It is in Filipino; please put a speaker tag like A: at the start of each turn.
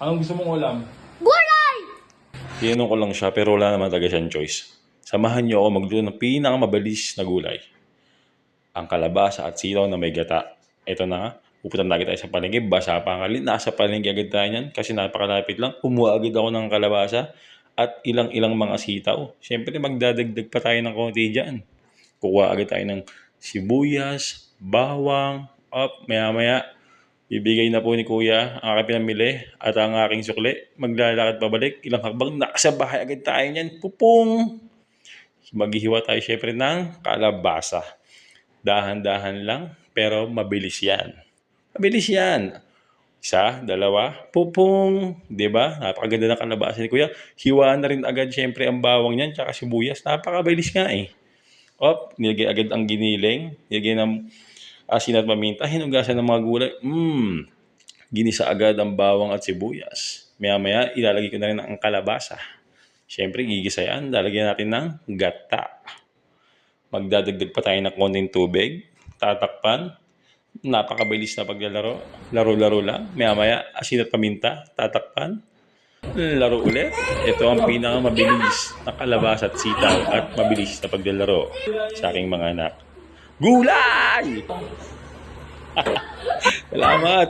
A: Anong gusto mong ulam?
B: Gulay!
C: Tinanong ko lang siya pero wala naman talaga siyang choice. Samahan niyo ako magluto ng pinakamabilis na gulay. Ang kalabasa at sitaw na may gata. Ito na nga, pupunta lagi tayo sa palengke. Basa pa ang kalin. Nasa palengke agad tayo niyan kasi napakalapit lang. Kumuha agad ako ng kalabasa at ilang-ilang mga sitaw. Siyempre magdadagdag pa tayo ng konti dyan. Kukuha agad tayo ng sibuyas, bawang, maya-maya. Bibigay na po ni Kuya ang aking pinamili at ang aking sukli. Maglalakad pabalik. Ilang hakbang nasa bahay agad tayo niyan. Pupong! Maghihiwa tayo syempre ng kalabasa. Dahan-dahan lang pero mabilis yan. Mabilis yan. Isa, dalawa, pupong. Diba? Napakaganda ng kalabasa ni Kuya. Hiwa na rin agad syempre ang bawang niyan tsaka sibuyas. Napakabilis nga eh. Nilagay agad ang giniling. Nilagay ng asin at paminta. Hinugasan ng mga gulay. Ginisa agad ang bawang at sibuyas. Maya-maya, ilalagay ko na rin ang kalabasa. Siyempre, gigisa yan. Lalagyan natin ng gata. Magdadagdag pa tayo ng konting tubig. Tatakpan. Napakabilis na paglalaro. Laro-laro lang. Maya-maya, asin at paminta. Tatakpan. Laro ulit. Ito ang pinakamabilis na kalabasa at sitaw at mabilis na paglalaro sa aking mga anak. Gulay! Salamat!